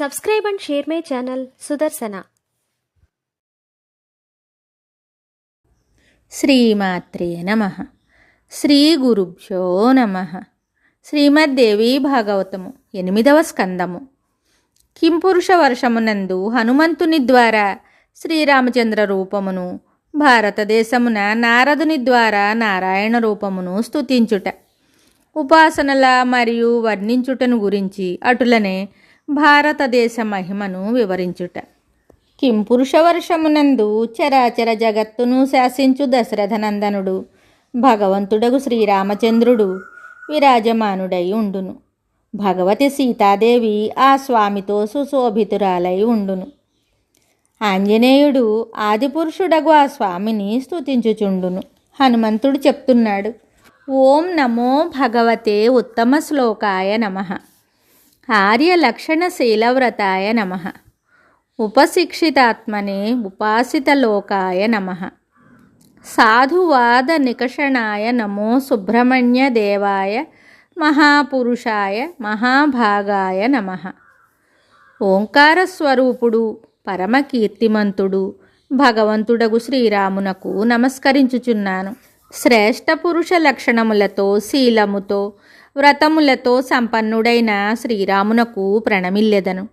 Subscribe and share my channel Sudarsana. శ్రీమాత్రే నమః. శ్రీ గురుభ్యో నమః. శ్రీమద్దేవి భాగవతము 8వ స్కందము. కింపురుష వర్షమునందు హనుమంతుని ద్వారా శ్రీరామచంద్ర రూపమును, భారతదేశమున నారదుని ద్వారా నారాయణ రూపమును స్తుతించుట, ఉపాసనల మరియు వర్ణించుటను గురించి, అటులనే భారతదేశ మహిమను వివరించుట. కింపురుష వర్షమునందు చరాచర జగత్తును శాసించు దశరథనందనుడు భగవంతుడగు శ్రీరామచంద్రుడు విరాజమానుడై ఉండును. భగవతి సీతాదేవి ఆ స్వామితో సుశోభితురాలై ఉండును. ఆంజనేయుడు ఆదిపురుషుడగు ఆ స్వామిని స్తుతించుచుండును. హనుమంతుడు చెప్తున్నాడు, ఓం నమో భగవతే ఉత్తమ శ్లోకాయ నమః, ఆర్యలక్షణశీలవ్రతాయ నమః, ఉపశిక్షితాత్మనే ఉపాసితలోకాయ నమః, సాధువాద నికషణాయ నమో సుబ్రహ్మణ్య దేవాయ మహాపురుషాయ మహాభాగాయ నమః. ఓంకారస్వరూపుడు పరమకీర్తిమంతుడు భగవంతుడగు శ్రీరామునకు నమస్కరించుచున్నాను. శ్రేష్ఠ పురుష లక్షణములతో, శీలముతో, వ్రతములతో సంపన్నుడైన శ్రీరామునకు ప్రణమిల్లెదను.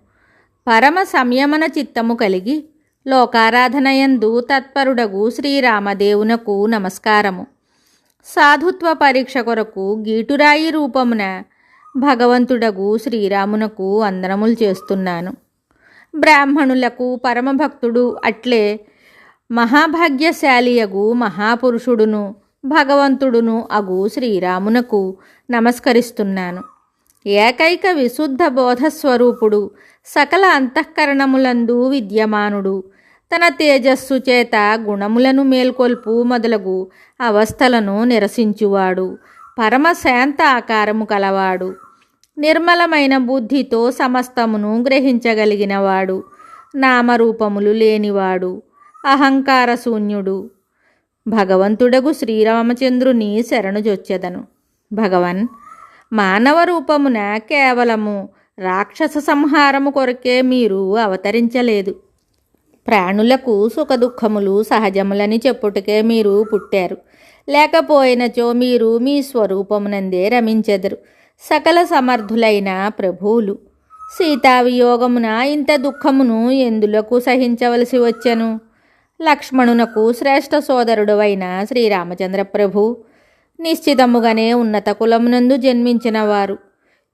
పరమ సంయమన చిత్తము కలిగి లోకారాధనయందు తత్పరుడగు శ్రీరామదేవునకు నమస్కారము. సాధుత్వ పరీక్ష కొరకు గీటురాయి రూపమున భగవంతుడగు శ్రీరామునకు వందనములు చేస్తున్నాను. బ్రాహ్మణులకు పరమభక్తుడు, అట్లే మహాభాగ్యశాలియగు మహాపురుషుడును భగవంతుడును అగు శ్రీరామునకు నమస్కరిస్తున్నాను. ఏకైక విశుద్ధ బోధస్వరూపుడు, సకల అంతఃకరణములందు విద్యమానుడు, తన తేజస్సు చేత గుణములను మేల్కొల్పు మొదలగు అవస్థలను నిరసించువాడు, పరమశాంత ఆకారము కలవాడు, నిర్మలమైన బుద్ధితో సమస్తమును గ్రహించగలిగినవాడు, నామరూపములు లేనివాడు, అహంకార శూన్యుడు భగవంతుడగు శ్రీరామచంద్రుని శరణుజొచ్చెదను. భగవన్, మానవ రూపమున కేవలము రాక్షస సంహారము కొరకే మీరు అవతరించలేదు. ప్రాణులకు సుఖదుఖములు సహజములని చెప్పుటకే మీరు పుట్టారు. లేకపోయినచో మీరు మీ స్వరూపమునందే రమించెదరు. సకల సమర్థులైన ప్రభువులు. సీతావియోగమున ఇంత దుఃఖమును ఎందులకు సహించవలసి వచ్చెను? లక్ష్మణునకు శ్రేష్ఠ సోదరుడు అయిన శ్రీరామచంద్ర ప్రభు నిశ్చితముగానే ఉన్నత కులమునందు జన్మించిన వారు,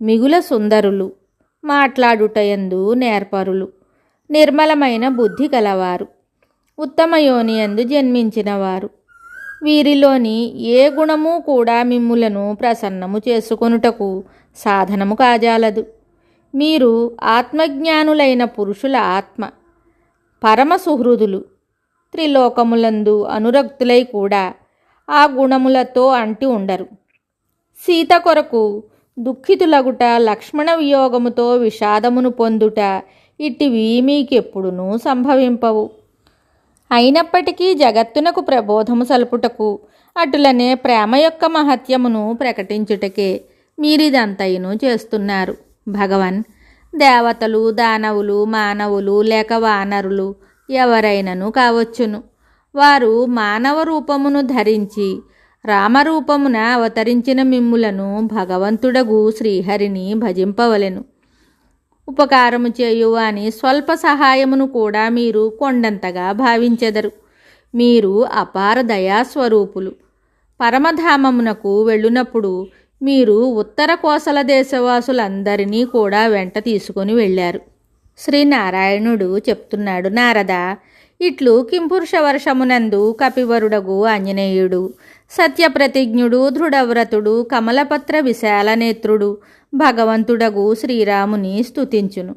మిగుల సుందరులు, మాట్లాడుటయందు నేర్పరులు, నిర్మలమైన బుద్ధి కలవారు, ఉత్తమ యోనియందు జన్మించినవారు. వీరిలోని ఏ గుణము కూడా మిమ్ములను ప్రసన్నము చేసుకొనుటకు సాధనము కాజాలదు. మీరు ఆత్మజ్ఞానులైన పురుషుల ఆత్మ, పరమ సుహృదులు, త్రిలోకములందు అనురక్తులై కూడా ఆ గుణములతో అంటి ఉండరు. సీత కొరకు దుఃఖితులగుట, లక్ష్మణ వియోగముతో విషాదమును పొందుట, ఇటివి మీకెప్పుడునూ సంభవింపవు. అయినప్పటికీ జగత్తునకు ప్రబోధము సలుపుటకు, అటులనే ప్రేమ యొక్క మహత్యమును ప్రకటించుటకే మీరిదంతయును చేస్తున్నారు. భగవన్, దేవతలు, దానవులు, మానవులు లేక వానరులు ఎవరైనను కావచ్చును. వారు మానవ రూపమును ధరించి రామరూపమున అవతరించిన మిమ్ములను భగవంతుడగు శ్రీహరిని భజింపవలెను. ఉపకారము చేయువాని స్వల్ప సహాయమును కూడా మీరు కొండంతగా భావించెదరు. మీరు అపార దయాస్వరూపులు. పరమధామమునకు వెళ్ళునప్పుడు మీరు ఉత్తర కోసల దేశవాసులందరినీ కూడా వెంట తీసుకొని వెళ్ళారు. శ్రీనారాయణుడు చెప్తున్నాడు, నారద, ఇట్లు కింపురుష వర్షమునందు కపివరుడగు ఆంజనేయుడు, సత్యప్రతిజ్ఞుడు, దృఢవ్రతుడు, కమలపత్ర విశాలనేత్రుడు భగవంతుడగు శ్రీరాముని స్తుతించును.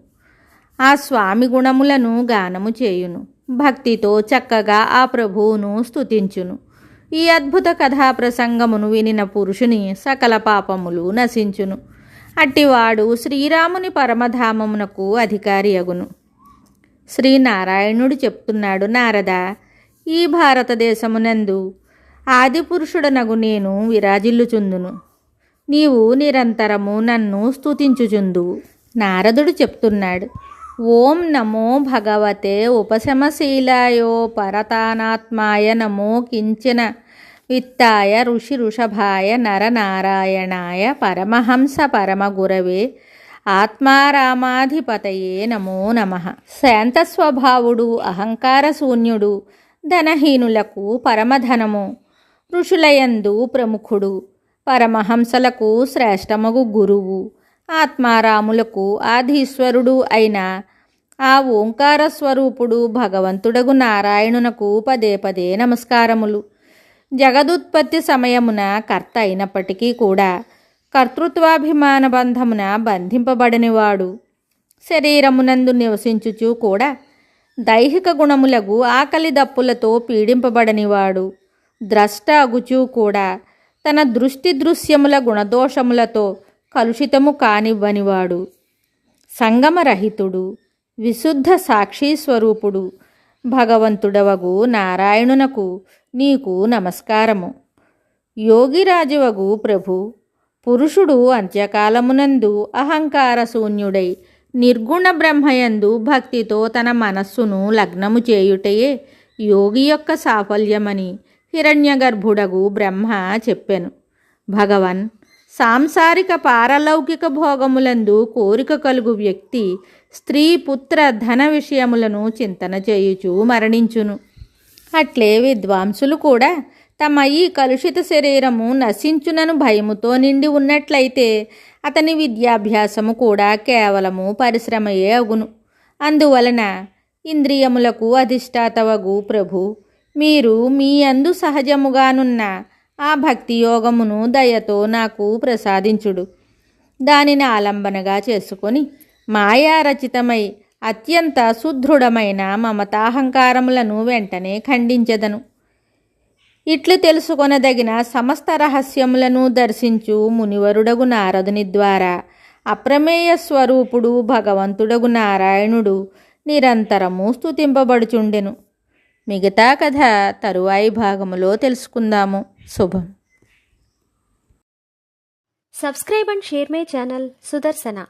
ఆ స్వామి గుణములను గానము చేయును. భక్తితో చక్కగా ఆ ప్రభువును స్తుతించును. ఈ అద్భుత కథా ప్రసంగమును వినిన పురుషుని సకల పాపములు నశించును. అట్టివాడు శ్రీరాముని పరమధామమునకు అధికారి అగును. శ్రీనారాయణుడు చెప్తున్నాడు, నారద, ఈ భారతదేశమునందు ఆదిపురుషుడనగు నేను విరాజిల్లుచుందును. నీవు నిరంతరము నన్ను స్తుతించుచుందువు. నారదుడు చెప్తున్నాడు, ఓం నమో భగవతే ఉపశమశీలాయో పరతానాత్మాయ నమో కించన విత్తాయ ఋషభాయ నరనారాయణాయ పరమహంస పరమగురవే ఆత్మారామాధిపతయే నమో నమః. శాంతస్వభావుడు, అహంకార శూన్యుడు, ధనహీనులకు పరమధనము, ఋషులయందు ప్రముఖుడు, పరమహంసలకు శ్రేష్టమగు గురువు, ఆత్మారాములకు ఆధీశ్వరుడు అయిన ఆ ఓంకార స్వరూపుడు భగవంతుడగు నారాయణునకు పదే పదే నమస్కారములు. జగదుత్పత్తి సమయమున కర్త అయినప్పటికీ కూడా కర్తృత్వాభిమాన బంధమున బంధింపబడనివాడు, శరీరమునందు నివసించుచూ కూడా దైహిక గుణములగు ఆకలి దప్పులతో పీడింపబడనివాడు, ద్రష్ట అగుచూ కూడా తన దృష్టి దృశ్యముల గుణదోషములతో కలుషితము కానివ్వనివాడు, సంగమరహితుడు, విశుద్ధ సాక్షి స్వరూపుడు భగవంతుడవగు నారాయణునకు నీకు నమస్కారము. యోగిరాజువగు ప్రభు, పురుషుడు అంత్యకాలమునందు అహంకార శూన్యుడై నిర్గుణ బ్రహ్మయందు భక్తితో తన మనస్సును లగ్నము చేయుటయే యోగి యొక్క సాఫల్యమని హిరణ్యగర్భుడగు బ్రహ్మ చెప్పెను. భగవన్, సాంసారిక పారలౌకిక భోగములందు కోరిక కలుగు వ్యక్తి స్త్రీ పుత్ర ధన విషయములను చింతన చేయుచు మరణించును. అట్లే విద్వాంసులు కూడా తమ ఈ కలుషిత శరీరము నశించునను భయముతో నిండి ఉన్నట్లయితే అతని విద్యాభ్యాసము కూడా కేవలము పరిశ్రమయే అగును. అందువలన ఇంద్రియములకు అధిష్టాతవగు ప్రభు, మీరు మీ అందు సహజముగానున్న ఆ భక్తి యోగమును దయతో నాకు ప్రసాదించుడు. దానిని ఆలంబనగా చేసుకొని మాయారచితమై అత్యంత సుదృఢమైన మమతాహంకారములను వెంటనే ఖండించెదను. ఇట్లు తెలుసుకొనదగిన సమస్త రహస్యములను దర్శించు మునివరుడగు నారదుని ద్వారా అప్రమేయ స్వరూపుడు భగవంతుడగు నారాయణుడు నిరంతరము స్తుతింపబడుచుండెను. మిగతా కథ తరువాయి భాగములో తెలుసుకుందాము. శుభం. Subscribe and share my channel Sudarsana.